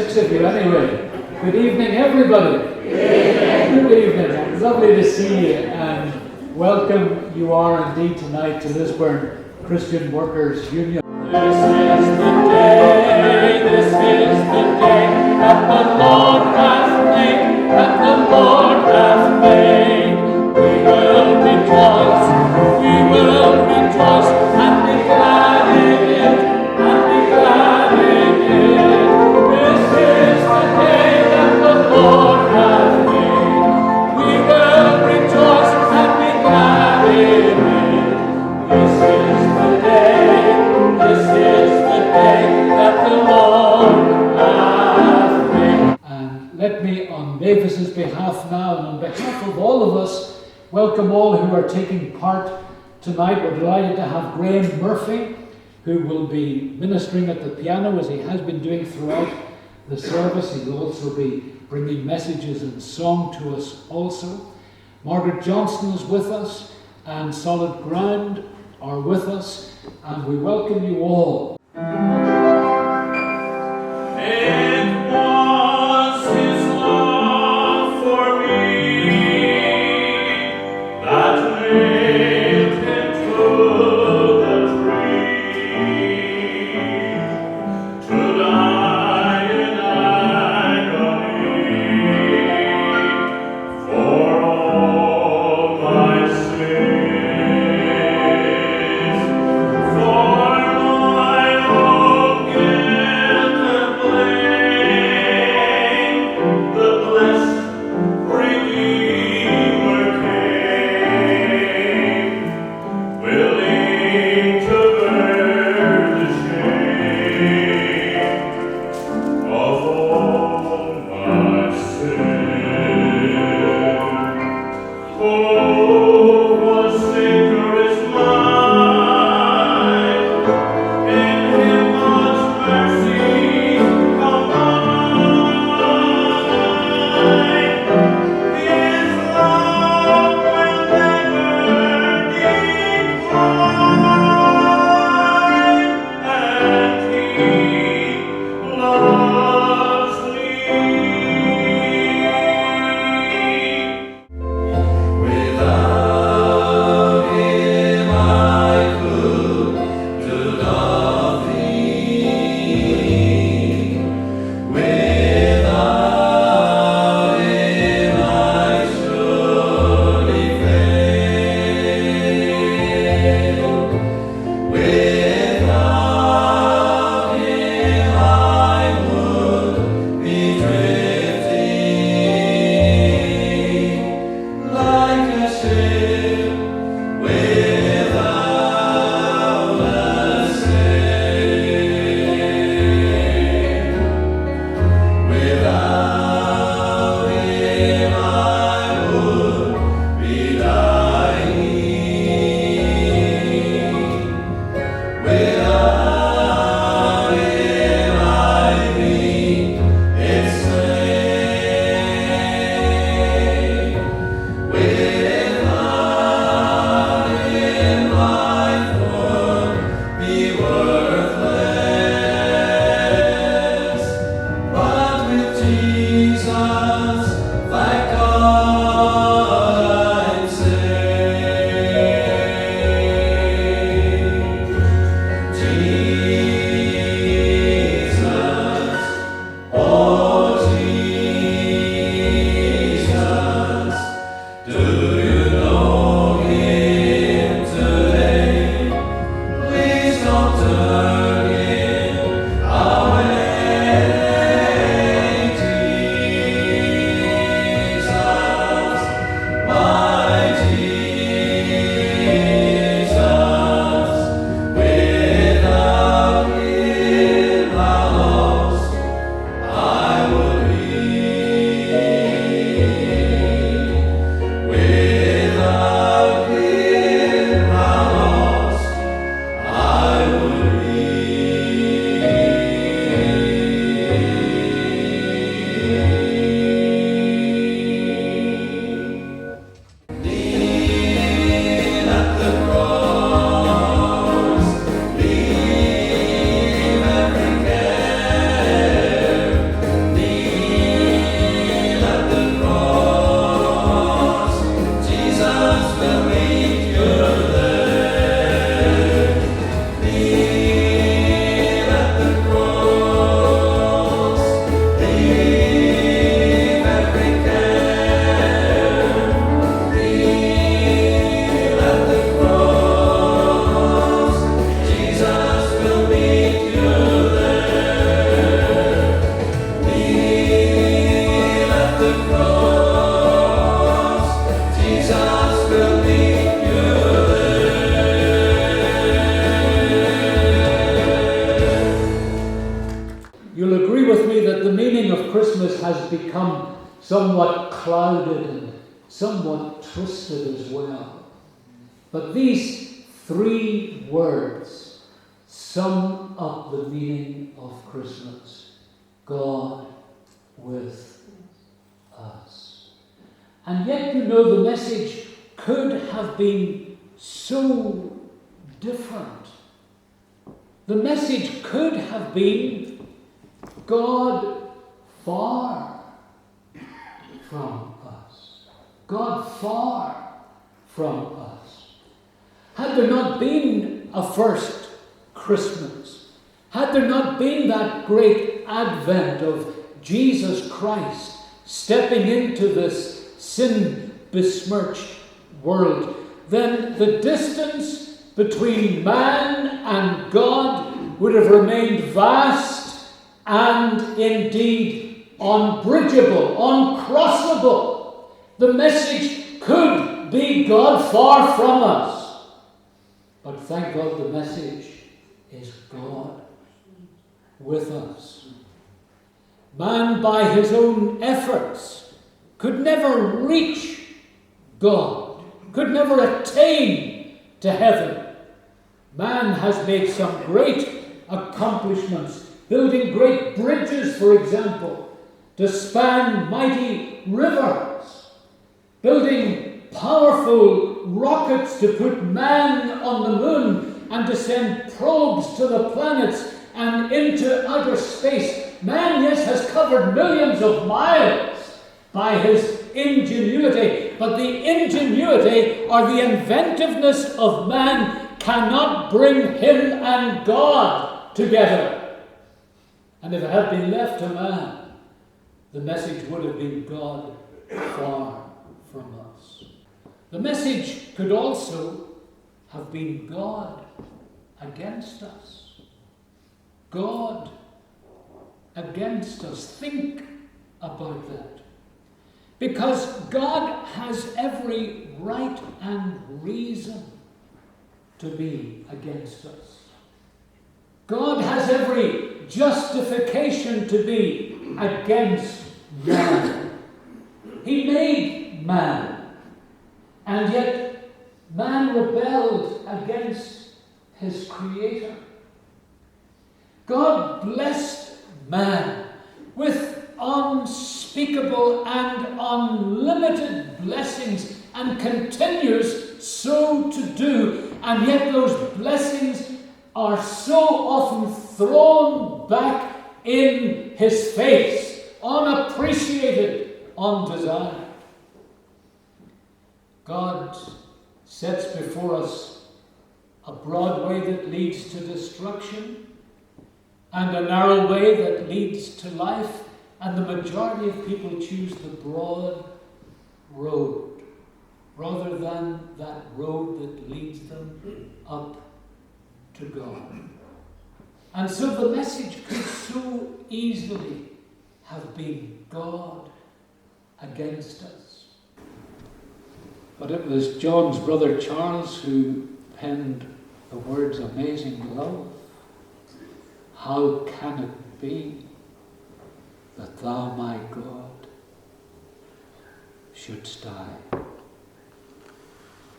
6 of you anyway. Good evening, everybody. Good evening. Lovely to see you, and welcome you are indeed tonight to Lisburn Christian Workers Union. This is the day that the Lord hath made, that the Lord hath made. We will rejoice and be glad in it, and be glad in it. This is the day that the Lord hath made. We will rejoice and be glad in it. This is the day that the Lord hath made. And let me, on Mavis's behalf now, and on behalf of all of us, welcome all who are taking part tonight. We're delighted to have Graham Murphy, who will be ministering at the piano as he has been doing throughout the service. He will also be bringing messages and song to us also. Margaret Johnston is with us, and Solid Ground are with us, and we welcome you all. Without become somewhat clouded and somewhat twisted as well. But these 3 words sum up the meaning of Christmas. God with us. And yet, the message could have been so different. The message could have been God far from us. God far from us. Had there not been a first Christmas, had there not been that great advent of Jesus Christ stepping into this sin-besmirched world, then the distance between man and God would have remained vast and indeed unbridgeable, uncrossable. The message could be God far from us. But thank God the message is God with us. Man, by his own efforts, could never reach God, could never attain to heaven. Man has made some great accomplishments, building great bridges, for example, to span mighty rivers, building powerful rockets to put man on the moon and to send probes to the planets and into outer space. Man, yes, has covered millions of miles by his ingenuity, but the ingenuity or the inventiveness of man cannot bring him and God together. And if it had been left to man, the message would have been God far from us. The message could also have been God against us. God against us. Think about that. Because God has every right and reason to be against us. God has every justification to be against man. He made man, and yet man rebelled against his Creator. God blessed man with unspeakable and unlimited blessings and continues so to do, and yet those blessings are so often thrown back in his face, unappreciated, undesired. God sets before us a broad way that leads to destruction and a narrow way that leads to life, and the majority of people choose the broad road rather than that road that leads them up to God. And so the message could so easily have been God against us. But it was John's brother Charles who penned the words, "Amazing love. How can it be that thou, my God, shouldst die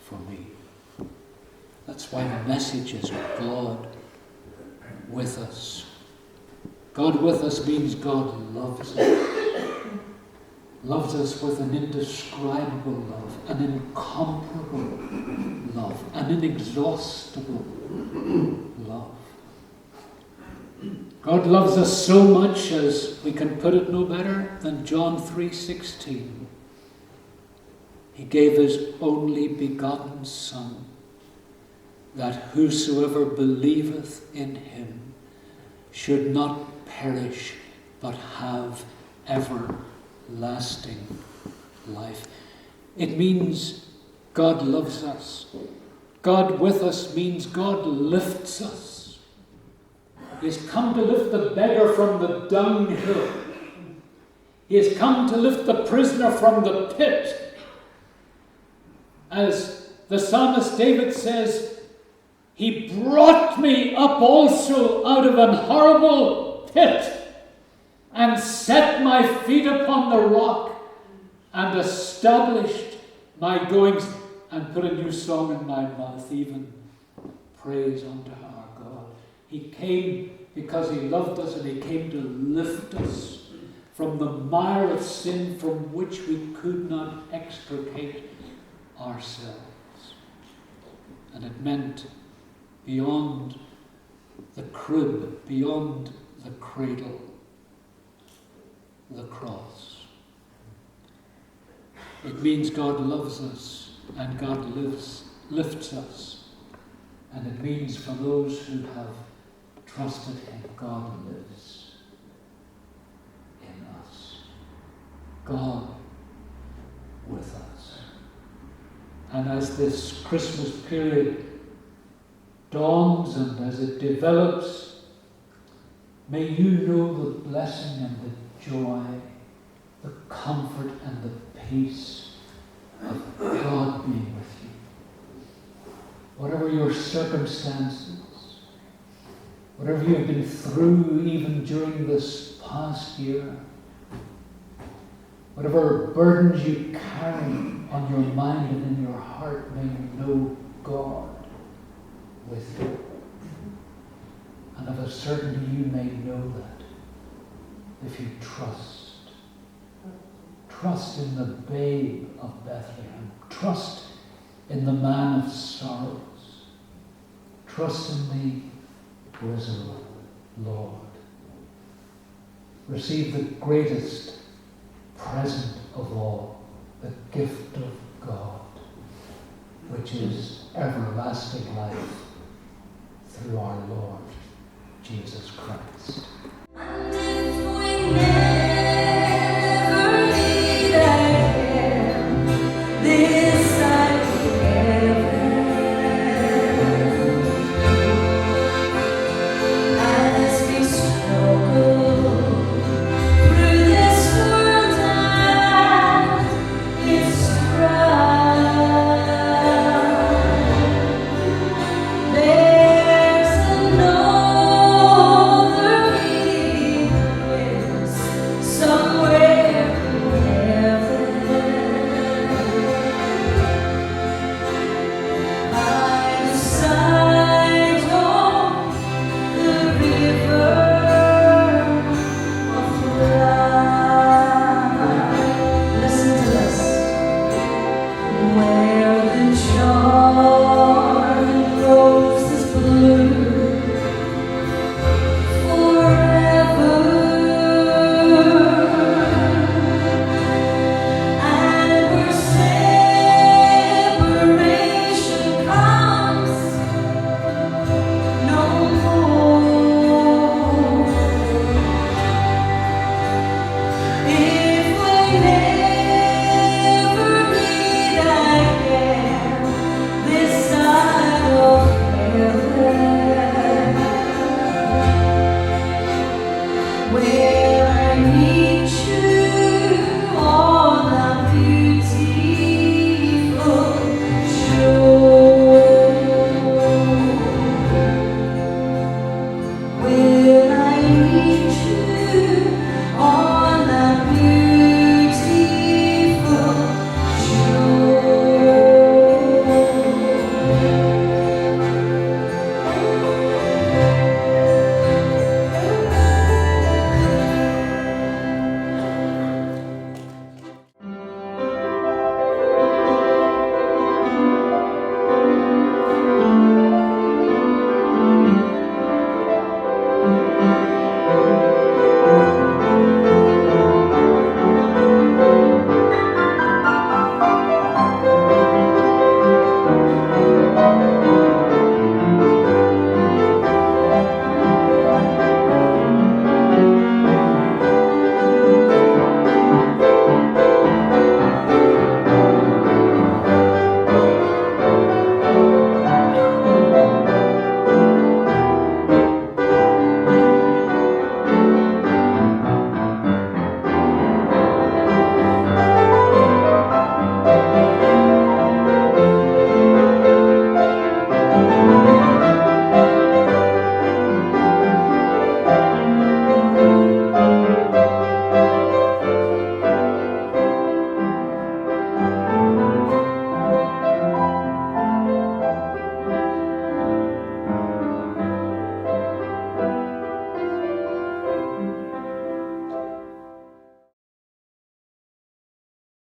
for me?" That's why the message is God with us. God with us means God loves us. Loves us with an indescribable love, an incomparable love, an inexhaustible love. God loves us so much, as we can put it no better than John 3:16. He gave his only begotten Son, that whosoever believeth in him should not perish, but have everlasting life. It means God loves us. God with us means God lifts us. He has come to lift the beggar from the dunghill. He has come to lift the prisoner from the pit. As the psalmist David says, "He brought me up also out of an horrible pit, and set my feet upon the rock, and established my goings, and put a new song in my mouth, even praise unto our God. He came because he loved us, and he came to lift us from the mire of sin from which we could not extricate ourselves. And it meant beyond the crib, beyond the cradle, the cross. It means God loves us and God lifts us. And it means for those who have trusted him, God lives in us. God with us. And as this Christmas period dawns and as it develops, may you know the blessing and the joy, the comfort and the peace of God being with you. Whatever your circumstances, whatever you have been through even during this past year, whatever burdens you carry on your mind and in your heart, may you know God with you. And of a certainty you may know that if you trust. Trust in the babe of Bethlehem. Trust in the man of sorrows. Trust in the risen Lord. Receive the greatest present of all, the gift of God, which is everlasting life through our Lord Jesus Christ.